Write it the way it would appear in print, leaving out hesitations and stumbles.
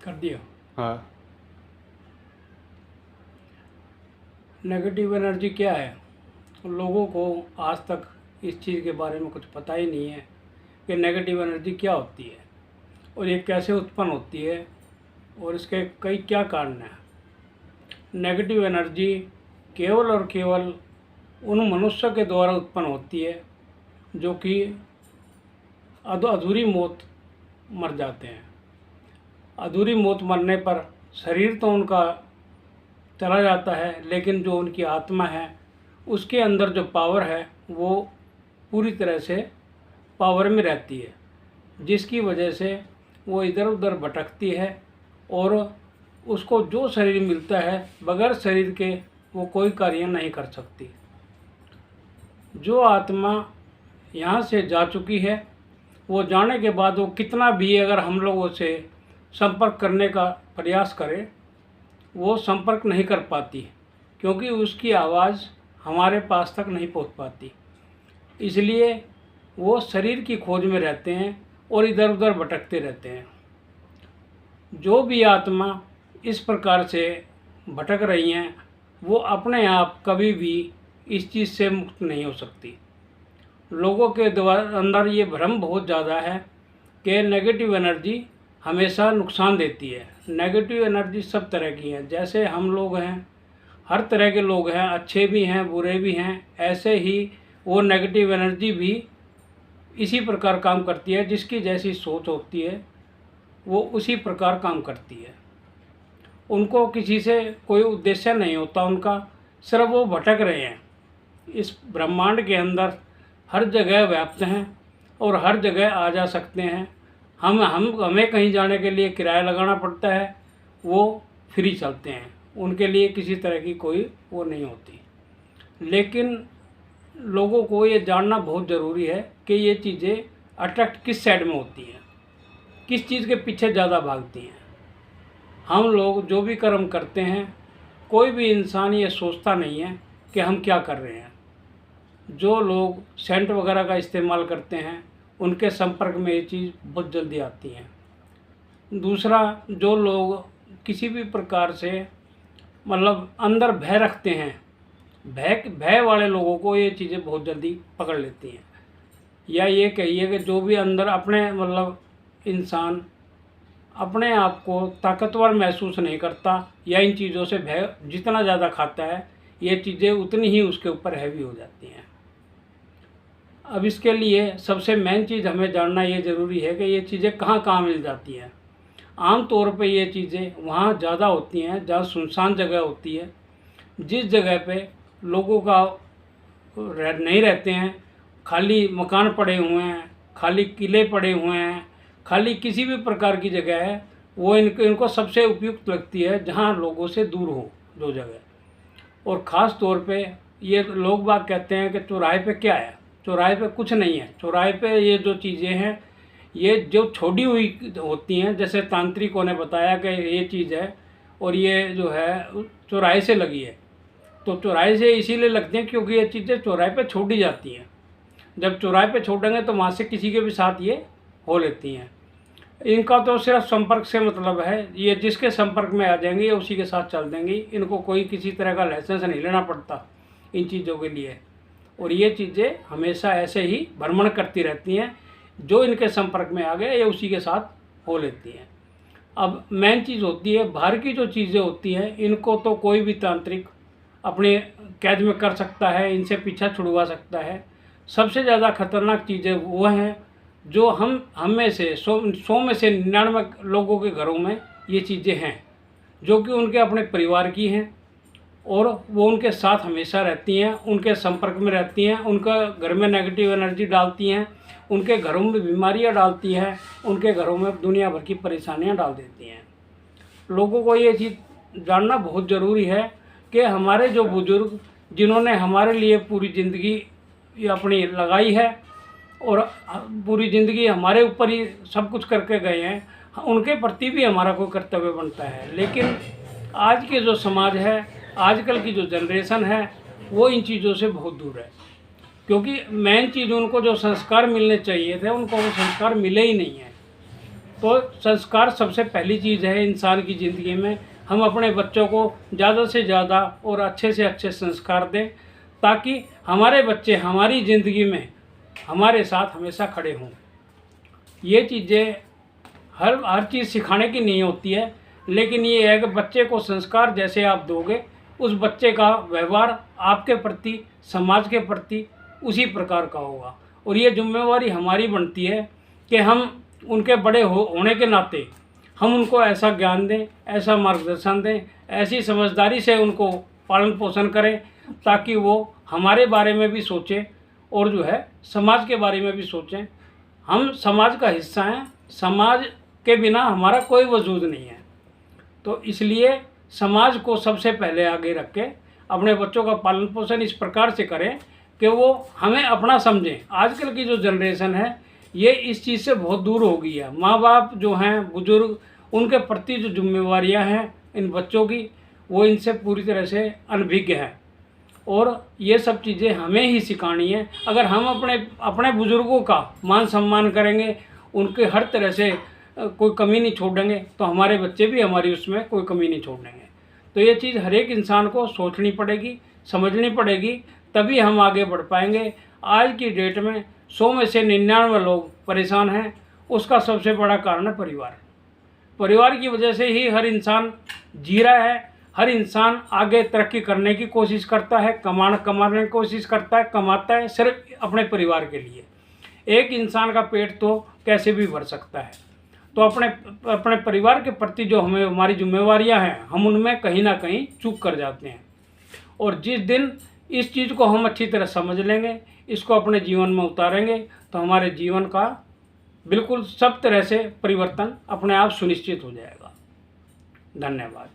कर दिया। हाँ। नेगेटिव एनर्जी क्या है? लोगों को आज तक इस चीज़ के बारे में कुछ पता ही नहीं है कि नेगेटिव एनर्जी क्या होती है और ये कैसे उत्पन्न होती है और इसके कई क्या कारण हैं। नेगेटिव एनर्जी केवल और केवल उन मनुष्य के द्वारा उत्पन्न होती है जो कि अधूरी मौत मर जाते हैं। अधूरी मौत मरने पर शरीर तो उनका चला जाता है, लेकिन जो उनकी आत्मा है उसके अंदर जो पावर है वो पूरी तरह से पावर में रहती है, जिसकी वजह से वो इधर उधर भटकती है और उसको जो शरीर मिलता है बगैर शरीर के वो कोई कार्य नहीं कर सकती। जो आत्मा यहाँ से जा चुकी है वो जाने के बाद वो कितना भी अगर हम लोगों से संपर्क करने का प्रयास करे वो संपर्क नहीं कर पाती, क्योंकि उसकी आवाज़ हमारे पास तक नहीं पहुंच पाती। इसलिए वो शरीर की खोज में रहते हैं और इधर उधर भटकते रहते हैं। जो भी आत्मा इस प्रकार से भटक रही हैं वो अपने आप कभी भी इस चीज़ से मुक्त नहीं हो सकती। लोगों के अंदर ये भ्रम बहुत ज़्यादा है कि नेगेटिव एनर्जी हमेशा नुकसान देती है। नेगेटिव एनर्जी सब तरह की है, जैसे हम लोग हैं, हर तरह के लोग हैं, अच्छे भी हैं बुरे भी हैं, ऐसे ही वो नेगेटिव एनर्जी भी इसी प्रकार काम करती है। जिसकी जैसी सोच होती है वो उसी प्रकार काम करती है। उनको किसी से कोई उद्देश्य नहीं होता उनका, सिर्फ वो भटक रहे हैं। इस ब्रह्मांड के अंदर हर जगह व्याप्त हैं और हर जगह आ जा सकते हैं। हमें कहीं जाने के लिए किराया लगाना पड़ता है, वो फ्री चलते हैं, उनके लिए किसी तरह की कोई वो नहीं होती। लेकिन लोगों को ये जानना बहुत ज़रूरी है कि ये चीज़ें अट्रैक्ट किस साइड में होती हैं, किस चीज़ के पीछे ज़्यादा भागती हैं। हम लोग जो भी कर्म करते हैं, कोई भी इंसान ये सोचता नहीं है कि हम क्या कर रहे हैं। जो लोग सेंट वगैरह का इस्तेमाल करते हैं उनके संपर्क में ये चीज़ बहुत जल्दी आती है। दूसरा, जो लोग किसी भी प्रकार से मतलब अंदर भय रखते हैं, भय वाले लोगों को ये चीज़ें बहुत जल्दी पकड़ लेती हैं। या ये कहिए कि जो भी अंदर अपने मतलब इंसान अपने आप को ताकतवर महसूस नहीं करता या इन चीज़ों से भय जितना ज़्यादा खाता है, ये चीज़ें उतनी ही उसके ऊपर हैवी हो जाती हैं। अब इसके लिए सबसे मेन चीज़ हमें जानना ये ज़रूरी है कि ये चीज़ें कहाँ कहाँ मिल जाती हैं। आम तौर पे ये चीज़ें वहाँ ज़्यादा होती हैं जहाँ सुनसान जगह होती है, जिस जगह पे लोगों का नहीं रहते हैं, खाली मकान पड़े हुए हैं, खाली किले पड़े हुए हैं, खाली किसी भी प्रकार की जगह है, वो इनको सबसे उपयुक्त लगती है जहाँ लोगों से दूर हो जो जगह। और ख़ास तौर पे ये लोग बाग कहते हैं कि चौराहे पे क्या है, चौराहे पे कुछ नहीं है। चौराहे पे ये जो चीज़ें हैं ये जो छोड़ी हुई होती हैं, जैसे तांत्रिकों ने बताया कि ये चीज़ है और ये जो है चौराहे से लगी है, तो चौराहे से इसीलिए लगती हैं क्योंकि ये चीज़ें चौराहे पे छोड़ी जाती हैं। जब चौराहे पे छोड़ेंगे तो वहाँ से किसी के भी साथ ये हो लेती हैं। इनका तो सिर्फ संपर्क से मतलब है, ये जिसके संपर्क में आ जाएंगे ये उसी के साथ चल देंगी। इनको कोई किसी तरह का लाइसेंस नहीं लेना पड़ता इन चीज़ों के लिए, और ये चीज़ें हमेशा ऐसे ही भ्रमण करती रहती हैं। जो इनके संपर्क में आ गए ये उसी के साथ हो लेती हैं। अब मेन चीज़ होती है बाहर की जो चीज़ें होती हैं, इनको तो कोई भी तांत्रिक अपने कैद में कर सकता है, इनसे पीछा छुड़वा सकता है। सबसे ज़्यादा खतरनाक चीज़ें वो हैं जो हम में से 100 में से 99 लोगों के घरों में ये चीज़ें हैं, जो कि उनके अपने परिवार की हैं और वो उनके साथ हमेशा रहती हैं, उनके संपर्क में रहती हैं, उनका घर में नेगेटिव एनर्जी डालती हैं, उनके घरों में बीमारियां डालती हैं, उनके घरों में दुनिया भर की परेशानियां डाल देती हैं। लोगों को ये चीज़ जानना बहुत ज़रूरी है कि हमारे जो बुज़ुर्ग जिन्होंने हमारे लिए पूरी ज़िंदगी अपनी लगाई है और पूरी ज़िंदगी हमारे ऊपर ही सब कुछ करके गए हैं, उनके प्रति भी हमारा कोई कर्तव्य बनता है। लेकिन आज के जो समाज है, आजकल की जो जनरेशन है, वो इन चीज़ों से बहुत दूर है, क्योंकि मेन चीज़ उनको जो संस्कार मिलने चाहिए थे उनको वो संस्कार मिले ही नहीं है। तो संस्कार सबसे पहली चीज़ है इंसान की ज़िंदगी में। हम अपने बच्चों को ज़्यादा से ज़्यादा और अच्छे से अच्छे संस्कार दें, ताकि हमारे बच्चे हमारी ज़िंदगी में हमारे साथ हमेशा खड़े हों। ये चीज़ें हर चीज़ सिखाने की नहीं होती है, लेकिन ये है कि बच्चे को संस्कार जैसे आप दोगे, उस बच्चे का व्यवहार आपके प्रति, समाज के प्रति उसी प्रकार का होगा। और ये जिम्मेवारी हमारी बनती है कि हम उनके बड़े होने के नाते हम उनको ऐसा ज्ञान दें, ऐसा मार्गदर्शन दें, ऐसी समझदारी से उनको पालन पोषण करें, ताकि वो हमारे बारे में भी सोचें और जो है समाज के बारे में भी सोचें। हम समाज का हिस्सा हैं, समाज के बिना हमारा कोई वजूद नहीं है। तो इसलिए समाज को सबसे पहले आगे रख के अपने बच्चों का पालन पोषण इस प्रकार से करें कि वो हमें अपना समझें। आजकल की जो जनरेशन है ये इस चीज़ से बहुत दूर हो गई है। माँ बाप जो हैं, बुजुर्ग, उनके प्रति जो जिम्मेवारियाँ हैं इन बच्चों की, वो इनसे पूरी तरह से अनभिज्ञ है। और ये सब चीज़ें हमें ही सिखानी है। अगर हम अपने बुज़ुर्गों का मान सम्मान करेंगे, उनके हर तरह से कोई कमी नहीं छोड़ेंगे, तो हमारे बच्चे भी हमारी उसमें कोई कमी नहीं छोड़ेंगे। तो ये चीज़ हर एक इंसान को सोचनी पड़ेगी, समझनी पड़ेगी, तभी हम आगे बढ़ पाएंगे। आज की डेट में 100 में से 99 लोग परेशान हैं। उसका सबसे बड़ा कारण है परिवार। परिवार की वजह से ही हर इंसान जी रहा है। हर इंसान आगे तरक्की करने की कोशिश करता है, कमाने की कोशिश करता है, कमाता है सिर्फ अपने परिवार के लिए। एक इंसान का पेट तो कैसे भी भर सकता है। तो अपने परिवार के प्रति जो हमारी जिम्मेवारियां हैं, हम उनमें कहीं ना कहीं चूक कर जाते हैं। और जिस दिन इस चीज़ को हम अच्छी तरह समझ लेंगे, इसको अपने जीवन में उतारेंगे, तो हमारे जीवन का बिल्कुल सब तरह से परिवर्तन अपने आप सुनिश्चित हो जाएगा। धन्यवाद।